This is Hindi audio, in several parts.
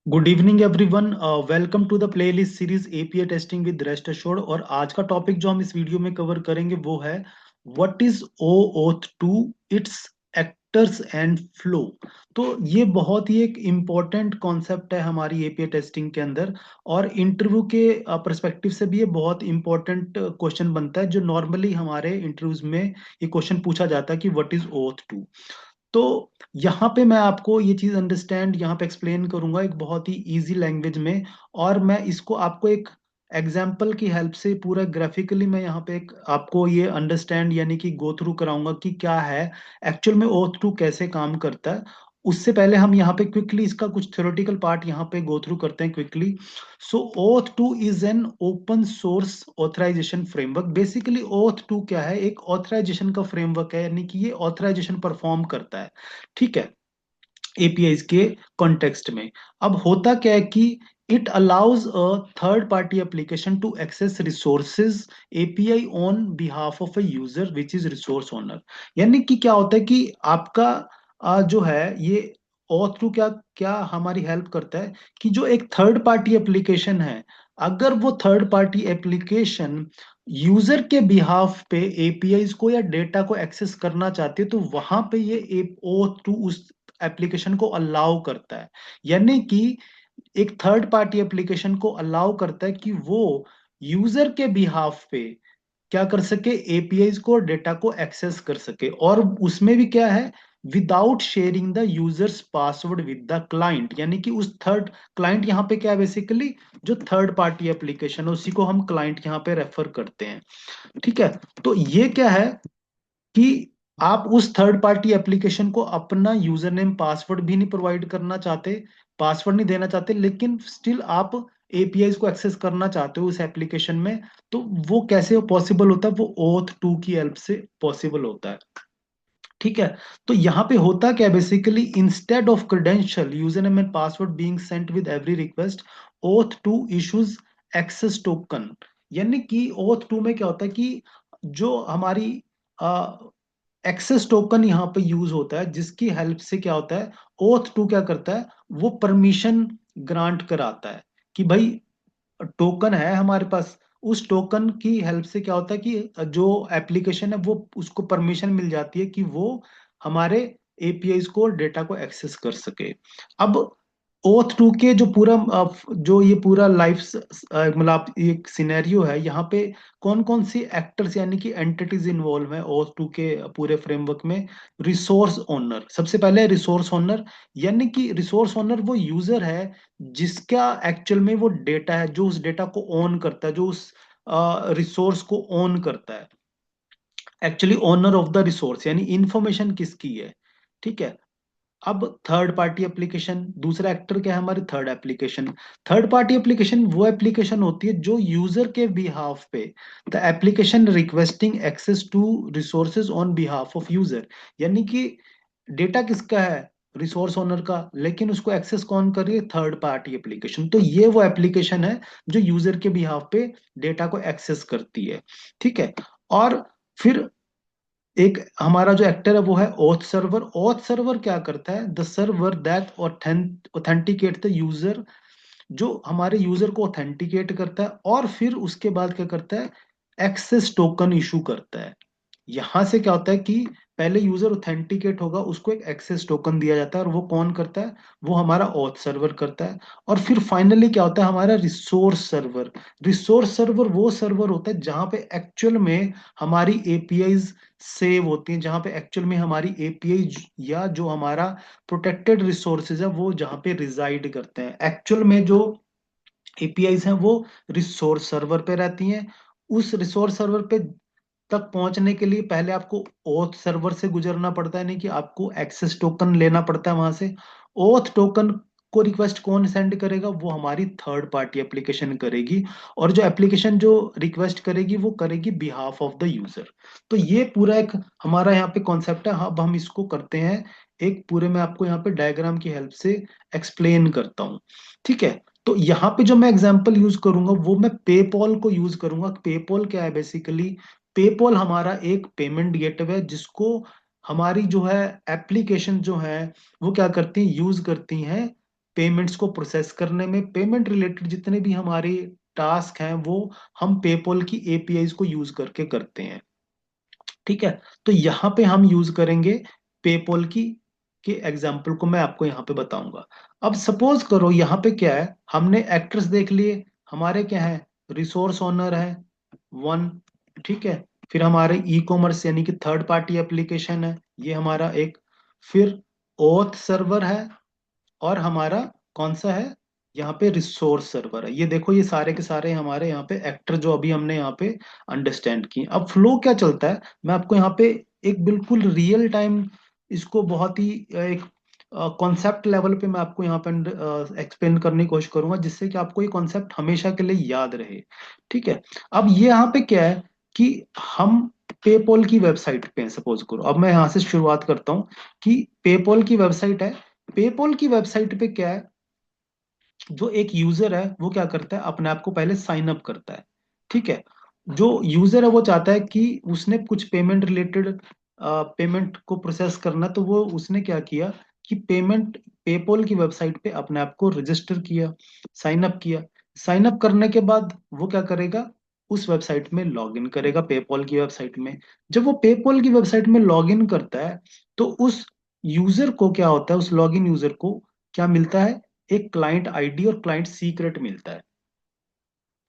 Good evening everyone. Welcome to the playlist series API testing with rest assured. और आज का टॉपिक जो हम इस वीडियो में कवर करेंगे वो है what is OAuth 2, its actors and flow. तो ये बहुत ही एक इम्पॉर्टेंट कॉन्सेप्ट है हमारी एपीआई टेस्टिंग के अंदर। और इंटरव्यू के पर्सपेक्टिव से भी ये बहुत इंपॉर्टेंट क्वेश्चन बनता है, जो नॉर्मली हमारे इंटरव्यूज में ये क्वेश्चन पूछा जाता है कि व्हाट इज ओथ 2। तो यहाँ पे मैं आपको ये चीज अंडरस्टैंड यहाँ पे एक्सप्लेन करूंगा एक बहुत ही इजी लैंग्वेज में। और मैं इसको आपको एक एग्जाम्पल की हेल्प से पूरा ग्राफिकली मैं यहाँ पे एक आपको ये अंडरस्टैंड यानी कि गो थ्रू कराऊंगा कि क्या है एक्चुअल में ओथ टू कैसे काम करता है। उससे पहले हम यहाँ पे क्विकली इसका कुछ थ्योरेटिकल पार्ट यहाँ पे गो थ्रू करते हैं quickly. So OAuth two is an open source authorisation framework. Basically OAuth two क्या है, एक ऑथराइजेशन का फ्रेमवर्क है, यानी कि ये ऑथराइजेशन परफॉर्म करता है। ठीक है, एपीआईज के कॉन्टेक्स्ट में। अब होता क्या है कि it allows a third party application to access resources API on behalf of a user which is resource owner. यानी कि क्या होता है कि आपका जो है ये ऑथ टू क्या क्या हमारी हेल्प करता है कि जो एक थर्ड पार्टी एप्लीकेशन है, अगर वो थर्ड पार्टी एप्लीकेशन यूजर के बिहाफ पे एपीआईज को या डेटा को एक्सेस करना चाहती है, तो वहां पे ये ओथ टू उस एप्लीकेशन को अलाउ करता है। यानी कि एक थर्ड पार्टी एप्लीकेशन को अलाउ करता है कि वो यूजर के बिहाफ पे क्या कर सके, एपीआईज को और डेटा को एक्सेस कर सके। और उसमें भी क्या है, without sharing the users password with the client. यानी कि उस थर्ड क्लाइंट यहाँ पे क्या है, बेसिकली जो थर्ड पार्टी एप्लीकेशन है उसी को हम क्लाइंट यहाँ पे रेफर करते हैं। ठीक है, तो ये क्या है कि आप उस थर्ड पार्टी एप्लीकेशन को अपना यूजर नेम पासवर्ड भी नहीं प्रोवाइड करना चाहते, पासवर्ड नहीं देना चाहते, लेकिन स्टिल आप एपीआई को एक्सेस करना चाहते हो उस एप्लीकेशन में। तो वो कैसे पॉसिबल होता है, वो ओथ टू की हेल्प से पॉसिबल होता है। ठीक है, तो यहाँ पे होता क्या है, basically instead of credential user name and password being sent with every request, OAuth two issues access token. यानी कि ओथ टू में क्या होता है कि जो हमारी एक्सेस टोकन यहाँ पे यूज होता है, जिसकी हेल्प से क्या होता है, ओथ टू क्या करता है, वो परमिशन ग्रांट कराता है कि भाई टोकन है हमारे पास, उस टोकन की हेल्प से क्या होता है कि जो एप्लीकेशन है वो उसको परमिशन मिल जाती है कि वो हमारे एपीआई को और डेटा को एक्सेस कर सके। अब ओथ टू के जो पूरा जो ये पूरा लाइफ मतलब एक सिनेरियो है, यहाँ पे कौन कौन सी एक्टर्स यानी कि एंटिटीज इन्वॉल्व है ओथ टू के पूरे फ्रेमवर्क में। रिसोर्स ओनर सबसे पहले, रिसोर्स ओनर यानी कि रिसोर्स ओनर वो यूजर है जिसका एक्चुअल में वो डेटा है, जो उस डेटा को ओन करता है, जो उस रिसोर्स को ओन करता है। Actually owner of the resource यानी इंफॉर्मेशन किसकी है। ठीक है, अब थर्ड पार्टी एप्लीकेशन, दूसरा एक्टर क्या है हमारे, third application. Third party application वो एप्लीकेशन होती है जो यूजर के बिहाफ पे, the application requesting access to resources on behalf of user. यानी कि डेटा किसका है, रिसोर्स ओनर का, लेकिन उसको एक्सेस कौन कर रही है, थर्ड पार्टी एप्लीकेशन। तो ये वो एप्लीकेशन है जो यूजर के बिहाफ पे डेटा को एक्सेस करती है। ठीक है, और फिर एक हमारा जो एक्टर है वो है ओथ सर्वर। ओथ सर्वर क्या करता है, the server that authenticate the user, जो हमारे यूजर को ऑथेंटिकेट करता है और फिर उसके बाद क्या करता है, एक्सेस टोकन इशू करता है। यहां से क्या होता है कि पहले यूजर ऑथेंटिकेट होगा, उसको एक एक्सेस टोकन दिया जाता है, और वो कौन करता है, वो हमारा ऑथ सर्वर करता है। और फिर फाइनली क्या होता है, हमारा रिसोर्स सर्वर। रिसोर्स सर्वर वो सर्वर होता है जहां पे एक्चुअल में हमारी एपीआईज सेव होती हैं, जहां पे एक्चुअल में हमारी एपीआई या जो हमारा प्रोटेक्टेड रिसोर्सेज है वो जहां पे रिजाइड करते हैं। एक्चुअल में जो एपीआईज हैं वो रिसोर्स सर्वर पे रहती हैं। उस रिसोर्स सर्वर पे तक पहुंचने के लिए पहले आपको ओथ सर्वर से गुजरना पड़ता है, नहीं कि आपको एक्सेस टोकन लेना पड़ता है वहां से। ओथ टोकन को रिक्वेस्ट कौन सेंड करेगा, वो हमारी थर्ड पार्टी एप्लीकेशन करेगी। और जो एप्लीकेशन जो रिक्वेस्ट करेगी वो करेगी बिहाफ ऑफ द यूजर। तो ये पूरा एक हमारा यहाँ पे कॉन्सेप्ट है। अब हम इसको करते हैं एक पूरे, मैं आपको यहाँ पे डायग्राम की हेल्प से एक्सप्लेन करता हूँ। ठीक है, तो यहाँ पे जो मैं एग्जांपल यूज करूंगा वो मैं पेपॉल को यूज करूंगा। पेपॉल क्या है, बेसिकली पेपॉल हमारा एक पेमेंट गेटवे है जिसको हमारी जो है एप्लीकेशन जो है वो क्या करती हैं, यूज करती हैं पेमेंट्स को प्रोसेस करने में, पेमेंट रिलेटेड जितने भी हमारे टास्क हैं वो हम पेपॉल की एपीआईज को यूज करके करते हैं। ठीक है, तो यहाँ पे हम यूज करेंगे पेपॉल की के एग्जाम्पल को मैं आपको यहाँ पे बताऊंगा। अब सपोज करो यहाँ पे क्या है, हमने एक्टर्स देख लिए, हमारे क्या है, रिसोर्स ओनर है वन, ठीक है, फिर हमारे ई कॉमर्स यानी कि थर्ड पार्टी एप्लीकेशन है, ये हमारा एक, फिर ओथ सर्वर है, और हमारा कौन सा है, यहाँ पे रिसोर्स सर्वर है। ये देखो ये सारे के सारे हमारे यहाँ पे एक्टर जो अभी हमने यहाँ पे अंडरस्टैंड किए। अब फ्लो क्या चलता है, मैं आपको यहाँ पे एक बिल्कुल रियल टाइम इसको बहुत ही एक कॉन्सेप्ट लेवल पे मैं आपको यहाँ पे एक्सप्लेन करने की कोशिश करूंगा, जिससे कि आपको ये कॉन्सेप्ट हमेशा के लिए याद रहे। ठीक है, अब ये यहाँ पे क्या है कि हम पेपॉल की वेबसाइट पे हैं, सपोज करो, अब मैं यहाँ से शुरुआत करता हूँ कि पेपॉल की वेबसाइट है। पेपॉल की वेबसाइट पे क्या है, जो एक यूजर है वो क्या करता है, अपने आप को पहले साइन अप करता है। ठीक है, जो यूजर है वो चाहता है कि उसने कुछ पेमेंट रिलेटेड पेमेंट को प्रोसेस करना, तो वो उसने क्या किया कि पेमेंट पेपॉल की वेबसाइट पे अपने आप को रजिस्टर किया, साइन अप किया। साइन अप करने के बाद वो क्या करेगा, उस वेबसाइट में लॉग इन करेगा, पेपॉल की वेबसाइट में। जब वो पेपॉल की वेबसाइट में लॉग इन करता है, तो उस यूजर को क्या होता है, उस लॉग इन यूजर को क्या मिलता है, एक क्लाइंट आईडी और क्लाइंट सीक्रेट मिलता है।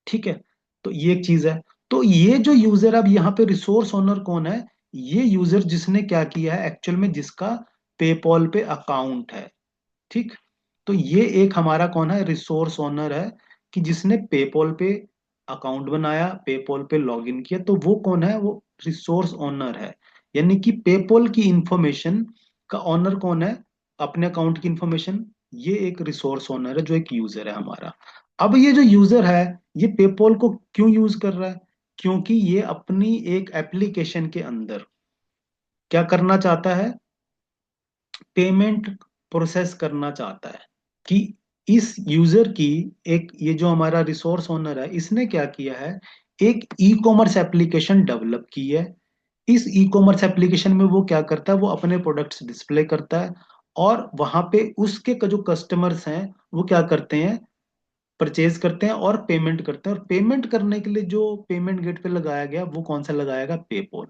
ठीक है, तो ये एक चीज है। तो ये जो यूजर, अब यहाँ पे रिसोर्स ओनर कौन है, ये यूजर जिसने क्या किया है एक्चुअल में, जिसका पेपॉल पे अकाउंट है। ठीक, तो ये एक हमारा कौन है, रिसोर्स ओनर है, कि जिसने पेपॉल पे अकाउंट बनाया, पेपॉल पे लॉगिन किया, तो वो कौन है, वो रिसोर्स ओनर है। यानी कि पेपॉल की इंफॉर्मेशन का ओनर कौन है, अपने अकाउंट की इंफॉर्मेशन, ये एक रिसोर्स ओनर है, जो एक यूजर है हमारा। अब ये जो यूजर है, ये पेपॉल को क्यों यूज कर रहा है, क्योंकि ये अपनी एक एप्लीकेशन के अंदर क्या करना चाहता है, पेमेंट प्रोसेस करना चाहता है। कि इस यूजर की, एक ये जो हमारा रिसोर्स ओनर है, इसने क्या किया है, एक ई कॉमर्स एप्लीकेशन डेवलप की है। इस ई कॉमर्स एप्लीकेशन में वो क्या करता है, वो अपने प्रोडक्ट्स डिस्प्ले करता है, और वहां पे उसके जो कस्टमर्स हैं वो क्या करते हैं, परचेज करते हैं और पेमेंट करते हैं। और पेमेंट करने के लिए जो पेमेंट गेट पे लगाया गया, वो कौन सा लगाएगा, पेपॉल।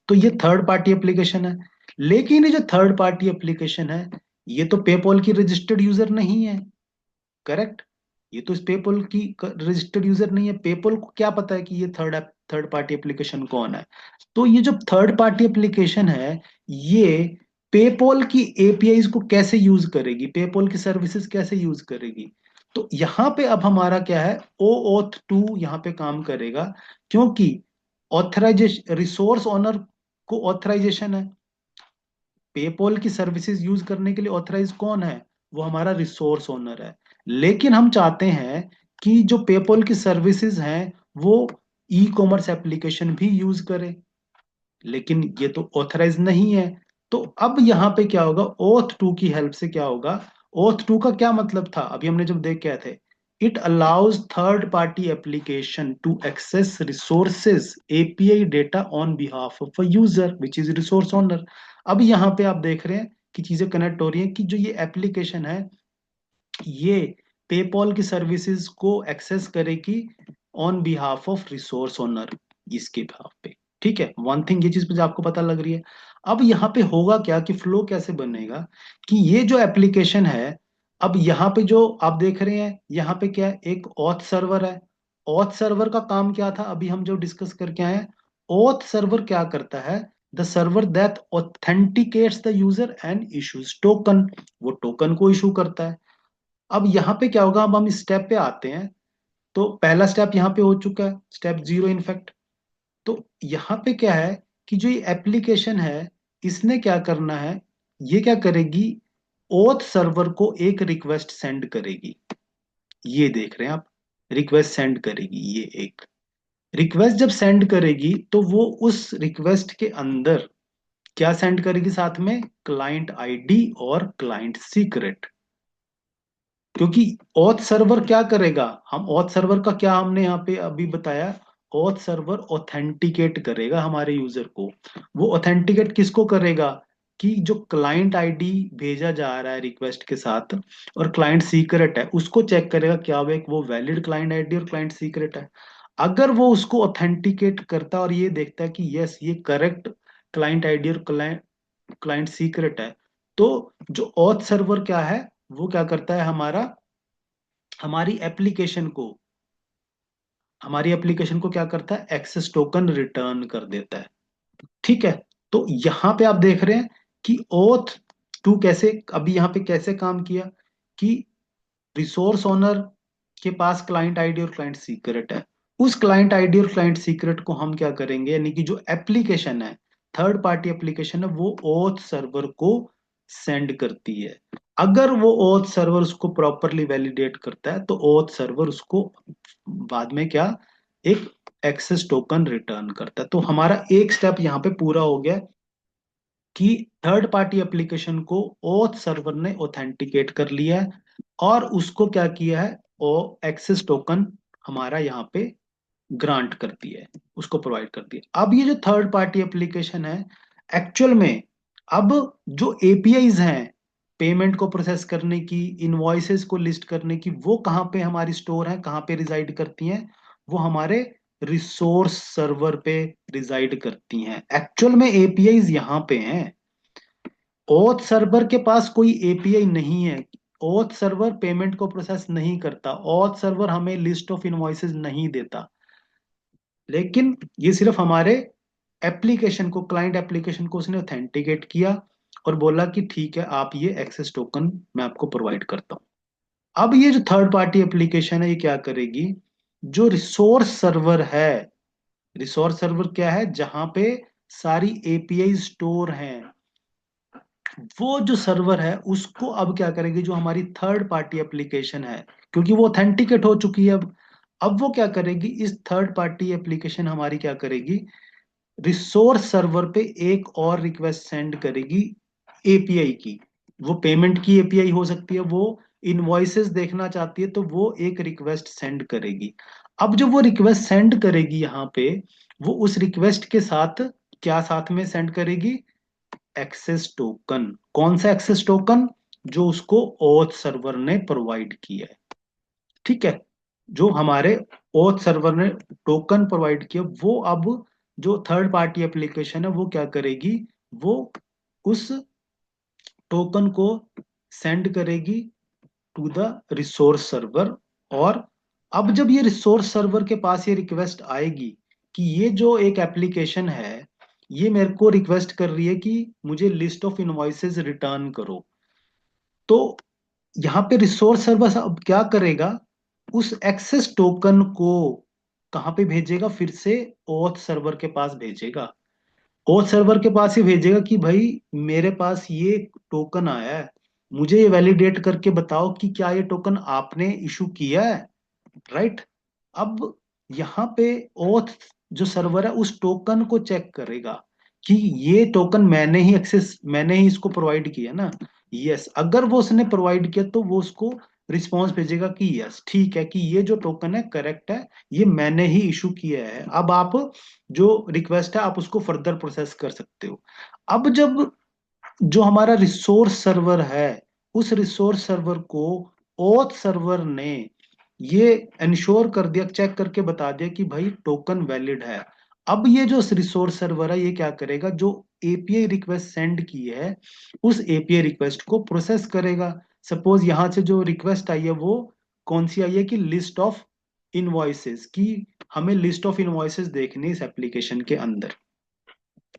तो ये थर्ड पार्टी एप्लीकेशन है। लेकिन ये जो थर्ड पार्टी एप्लीकेशन है, ये तो पेपॉल की रजिस्टर्ड यूजर नहीं है, करेक्ट। ये तो इस पेपॉल की रजिस्टर्ड यूजर नहीं है। पेपॉल को क्या पता है कि ये थर्ड पार्टी एप्लीकेशन कौन है। तो ये जो थर्ड पार्टी एप्लीकेशन है, ये पेपॉल की एपीआईज को कैसे यूज करेगी, पेपॉल की सर्विसेज कैसे यूज करेगी। तो यहां पे अब हमारा क्या है, ओ ऑथ 2 यहाँ पे काम करेगा, क्योंकि ऑथराइजेशन, रिसोर्स ओनर को ऑथराइजेशन है, पेपॉल की सर्विसेज यूज करने के लिए ऑथराइज कौन है, वो हमारा रिसोर्स ओनर है। लेकिन हम चाहते हैं कि जो पेपॉल की सर्विसेज हैं वो ई कॉमर्स एप्लीकेशन भी यूज करे, लेकिन ये तो ऑथराइज नहीं है। तो अब यहाँ पे क्या होगा, ओथ 2 की हेल्प से क्या होगा, ओथ 2 का क्या मतलब था, अभी हमने जब देख के आए थे, it allows third party application to access resources API data on behalf of a user which is resource owner. अब यहाँ पे आप देख रहे हैं कि चीजें कनेक्ट हो रही हैं, कि जो ये एप्लीकेशन है, ये पेपॉल की सर्विसेज को एक्सेस करेगी on behalf of resource owner, इसके बिहाफ पे। ठीक है, वन थिंग, ये चीज मुझे आपको पता लग रही है। अब यहाँ पे होगा क्या, कि फ्लो कैसे बनेगा, कि ये जो एप्लीकेशन है, अब यहाँ पे जो आप देख रहे हैं, यहाँ पे क्या है, एक ऑथ सर्वर है। ऑथ सर्वर का काम क्या था, अभी हम जो डिस्कस करके आए हैं, ऑथ सर्वर क्या करता है, the server that authenticates the user and issues token, वो टोकन को इशू करता है। अब यहाँ पे क्या होगा, अब हम इस स्टेप पे आते हैं। तो पहला स्टेप यहाँ पे हो चुका है, स्टेप 0 इनफैक्ट। तो यहाँ पे क्या है, कि जो ये एप्लीकेशन है, इसने क्या करना है, ये क्या करेगी, ओथ सर्वर को एक रिक्वेस्ट सेंड करेगी। ये देख रहे हैं आप, रिक्वेस्ट सेंड करेगी, ये एक रिक्वेस्ट जब सेंड करेगी, तो वो उस रिक्वेस्ट के अंदर क्या सेंड करेगी, साथ में क्लाइंट आईडी और क्लाइंट सीक्रेट। क्योंकि ऑथ सर्वर क्या करेगा, हम ऑथ सर्वर का क्या हमने यहाँ पे अभी बताया, ऑथ सर्वर ऑथेंटिकेट करेगा हमारे यूजर को। वो ऑथेंटिकेट किसको करेगा, कि जो क्लाइंट आईडी भेजा जा रहा है रिक्वेस्ट के साथ और क्लाइंट सीक्रेट है, उसको चेक करेगा क्या वो वैलिड क्लाइंट आईडी और क्लाइंट सीक्रेट है। अगर वो उसको ऑथेंटिकेट करता है और ये देखता है कि यस ये करेक्ट क्लाइंट आईडी और क्लाइंट क्लाइंट सीक्रेट है, तो जो ऑथ सर्वर क्या है, वो क्या करता है, हमारी एप्लीकेशन को हमारी एप्लीकेशन को क्या करता है, एक्सेस टोकन रिटर्न कर देता है। ठीक है। तो यहां पे आप देख रहे हैं कि ओथ टू कैसे अभी यहां पे कैसे काम किया, कि रिसोर्स ओनर के पास क्लाइंट आईडी और क्लाइंट सीक्रेट है। उस क्लाइंट आईडी और क्लाइंट सीक्रेट को हम क्या करेंगे, यानी कि जो एप्लीकेशन है, थर्ड पार्टी एप्लीकेशन है, वो ओथ सर्वर को सेंड करती है। अगर वो ओथ सर्वर उसको प्रॉपरली वैलिडेट करता है, तो ओथ सर्वर उसको बाद में क्या, एक एक्सेस टोकन रिटर्न करता है। तो हमारा एक स्टेप यहाँ पे पूरा हो गया कि थर्ड पार्टी एप्लीकेशन को ओथ सर्वर ने ऑथेंटिकेट कर लिया है और उसको क्या किया है, ओ एक्सेस टोकन हमारा यहाँ पे ग्रांट करती है, उसको प्रोवाइड करती है। अब ये जो थर्ड पार्टी एप्लीकेशन है, एक्चुअल में अब जो एपीआईज हैं पेमेंट को प्रोसेस करने की, इनवॉइसेस को लिस्ट करने की, वो कहाँ पे हमारी स्टोर है, कहाँ पे रिजाइड करती हैं, वो हमारे रिसोर्स सर्वर पे रिजाइड करती हैं। एक्चुअल में एपीआईज यहाँ पे हैं। ओथ सर्वर के पास कोई एपीआई नहीं है। ओथ सर्वर पेमेंट को प्रोसेस नहीं करता, ओथ सर्वर हमें लिस्ट ऑफ इनवॉइसेस नहीं देता, लेकिन ये सिर्फ हमारे एप्लीकेशन को, क्लाइंट एप्लीकेशन को उसने ऑथेंटिकेट किया और बोला कि ठीक है, आप ये एक्सेस टोकन मैं आपको प्रोवाइड करता हूं। अब ये जो थर्ड पार्टी एप्लीकेशन है, ये क्या करेगी, जो रिसोर्स सर्वर है, रिसोर्स सर्वर क्या है, जहां पे सारी एपीआई स्टोर हैं, वो जो सर्वर है उसको अब क्या करेगी, जो हमारी थर्ड पार्टी एप्लीकेशन है, क्योंकि वो ऑथेंटिकेट हो चुकी है अब वो क्या करेगी, इस थर्ड पार्टी एप्लीकेशन हमारी क्या करेगी, रिसोर्स सर्वर पे एक और रिक्वेस्ट सेंड करेगी एपीआई की। वो पेमेंट की एपीआई हो सकती है, वो इनवॉइसेस देखना चाहती है, तो वो एक रिक्वेस्ट सेंड करेगी। अब जब वो रिक्वेस्ट सेंड करेगी यहाँ पे, वो उस रिक्वेस्ट के साथ क्या साथ में सेंड करेगी, एक्सेस टोकन। कौन सा एक्सेस टोकन, जो उसको ओथ सर्वर ने प्रोवाइड किया है। ठीक है। जो हमारे ओथ सर्वर ने टोकन प्रोवाइड किया, वो अब जो थर्ड पार्टी एप्लीकेशन है वो क्या करेगी, वो उस टोकन को सेंड करेगी टू द रिसोर्स सर्वर। और अब जब ये रिसोर्स सर्वर के पास ये रिक्वेस्ट आएगी कि ये जो एक एप्लीकेशन है, ये मेरे को रिक्वेस्ट कर रही है कि मुझे लिस्ट ऑफ इनवॉइसेस रिटर्न करो, तो यहाँ पे रिसोर्स सर्वर अब क्या करेगा, उस एक्सेस टोकन को कहाँ पे भेजेगा, फिर से ओथ सर्वर के पास भेजेगा। ओथ सर्वर के पास ही भेजेगा कि भाई मेरे पास ये टोकन आया है, मुझे ये वैलिडेट करके बताओ कि क्या ये टोकन आपने इशू किया है। राइट। अब यहाँ पे ओथ जो सर्वर है उस टोकन को चेक करेगा कि ये टोकन मैंने ही इसको प्रोवाइड किया ना। यस, अगर वो उसने प्रोवाइड किया तो वो उसको रिस्पॉन्स भेजेगा कि यस ठीक है, कि ये जो टोकन है करेक्ट है, ये मैंने ही इशू किया है, अब आप जो रिक्वेस्ट है आप उसको फर्दर प्रोसेस कर सकते हो। अब जब जो हमारा रिसोर्स सर्वर है, उस रिसोर्स सर्वर को ओथ सर्वर ने ये इंश्योर कर दिया, चेक करके बता दिया कि भाई टोकन वैलिड है। अब ये जो रिसोर्स सर्वर है, ये क्या करेगा, जो एपीआई रिक्वेस्ट सेंड की है, उस एपीआई रिक्वेस्ट को प्रोसेस करेगा। सपोज यहां से जो रिक्वेस्ट आई है वो कौन सी आई है, कि लिस्ट ऑफ इनवॉइसेस की, हमें लिस्ट ऑफ इनवॉइसेस देखनी है इस एप्लीकेशन के अंदर।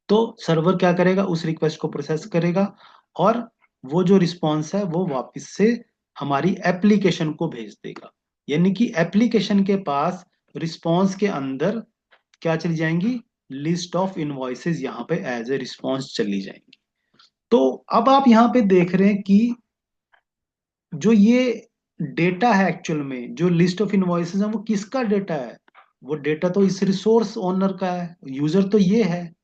तो सर्वर क्या करेगा, उस रिक्वेस्ट को प्रोसेस करेगा और वो जो रिस्पॉन्स है वो वापस से हमारी एप्लीकेशन को भेज देगा। यानी कि एप्लीकेशन के पास रिस्पॉन्स के अंदर क्या चली जाएंगी, लिस्ट ऑफ इनवॉइसेस यहाँ पे एज ए रिस्पॉन्स चली जाएंगी। तो अब आप यहाँ पे देख रहे हैं कि जो ये डेटा है, एक्चुअल में जो लिस्ट ऑफ इनवॉइसेस है वो किसका डेटा है, वो डेटा तो इस रिसोर्स ओनर का है, यूजर तो ये है।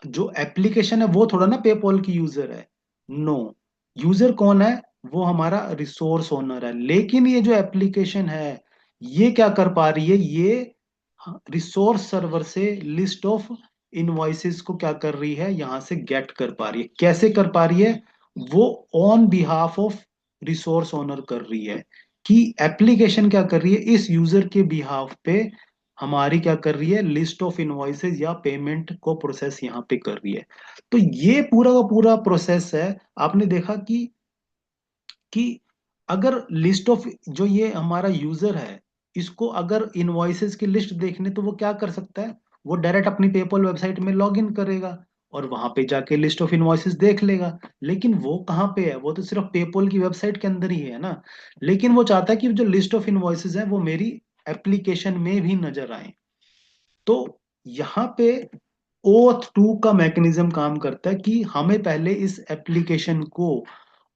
जो एप्लीकेशन है वो थोड़ा ना पेपॉल की यूजर है, नो। यूजर कौन है, वो हमारा रिसोर्स ओनर है। लेकिन ये जो एप्लीकेशन है, ये क्या कर पा रही है, ये रिसोर्स सर्वर से लिस्ट ऑफ इनवॉइसेस को क्या कर रही है, यहां से गेट कर पा रही है। कैसे कर पा रही है? वो on behalf of resource owner कर रही है, कि एप्लीकेशन क्या कर रही है, इस यूजर के बिहाफ पे हमारी क्या कर रही है, लिस्ट ऑफ इनवॉइसेस या पेमेंट को प्रोसेस यहाँ पे कर रही है। तो ये पूरा का पूरा प्रोसेस है। आपने देखा कि अगर लिस्ट ऑफ, जो ये हमारा यूजर है, इसको अगर इनवॉइसेस की लिस्ट देखने, तो वो क्या कर सकता है, वो डायरेक्ट अपनी पेपल वेबसाइट में लॉग इन करेगा और वहां पे जाके लिस्ट ऑफ इनवॉइसेस देख लेगा। लेकिन वो कहाँ पे है, वो तो सिर्फ पेपल की वेबसाइट के अंदर ही है ना। लेकिन वो चाहता है कि जो लिस्ट ऑफ इनवॉइसेस है वो मेरी एप्लीकेशन में भी नजर आए। तो यहाँ पे ओथ टू का मैकेनिज्म काम करता है कि हमें पहले इस एप्लीकेशन को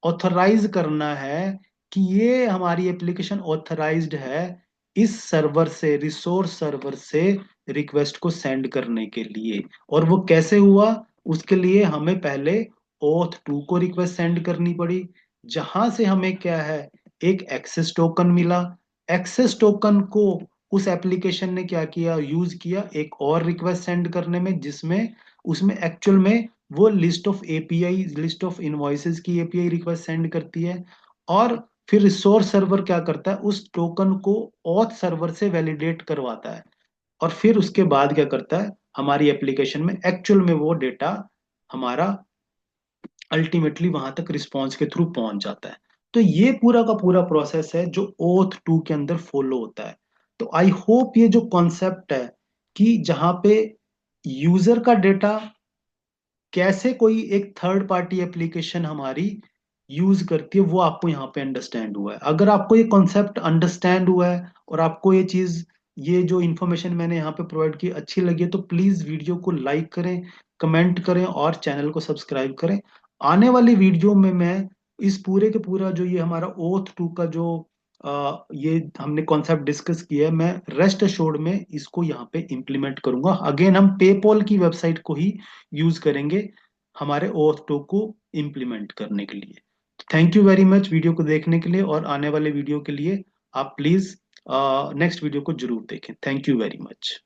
ऑथराइज करना है कि ये हमारी एप्लीकेशन ऑथराइज्ड है इस सर्वर से, रिसोर्स सर्वर से रिक्वेस्ट को सेंड करने के लिए। और वो कैसे हुआ, उसके लिए हमें पहले ओथ टू को रिक्वेस्ट सेंड करनी पड़ी, जहां से हमें क्या है, एक एक्सेस टोकन मिला। एक्सेस टोकन को उस एप्लीकेशन ने क्या किया, यूज किया एक और रिक्वेस्ट सेंड करने में, जिसमें उसमें एक्चुअल में वो list of API, list of invoices की एपीआई रिक्वेस्ट सेंड करती है। और फिर रिसोर्स सर्वर क्या करता है, उस टोकन को ऑथ सर्वर से वैलिडेट करवाता है। और फिर उसके बाद क्या करता है, हमारी एप्लीकेशन में एक्चुअल में वो डेटा हमारा अल्टीमेटली वहां तक रिस्पॉन्स के थ्रू पहुंच जाता है। तो ये पूरा का पूरा प्रोसेस है जो ओथ टू के अंदर फॉलो होता है। तो आई होप ये जो कॉन्सेप्ट है कि जहां पे यूजर का डेटा कैसे कोई एक थर्ड पार्टी एप्लीकेशन हमारी यूज करती है, वो आपको यहाँ पे अंडरस्टैंड हुआ है। अगर आपको ये कॉन्सेप्ट अंडरस्टैंड हुआ है और आपको ये चीज, ये जो इन्फॉर्मेशन मैंने यहाँ पे प्रोवाइड की अच्छी लगी है, तो प्लीज वीडियो को लाइक करें, कमेंट करें और चैनल को सब्सक्राइब करें। आने वाली वीडियो में मैं इस पूरे के पूरा जो ये हमारा ओथ टू का जो ये हमने कॉन्सेप्ट डिस्कस किया है, मैं रेस्ट अश्योर्ड में इसको यहाँ पे इम्प्लीमेंट करूंगा। अगेन हम पेपॉल की वेबसाइट को ही यूज करेंगे हमारे ओथ टू को इम्प्लीमेंट करने के लिए। Thank you very much video को देखने के लिए, और आने वाले वीडियो के लिए आप प्लीज नेक्स्ट वीडियो को जरूर देखें। Thank you very much.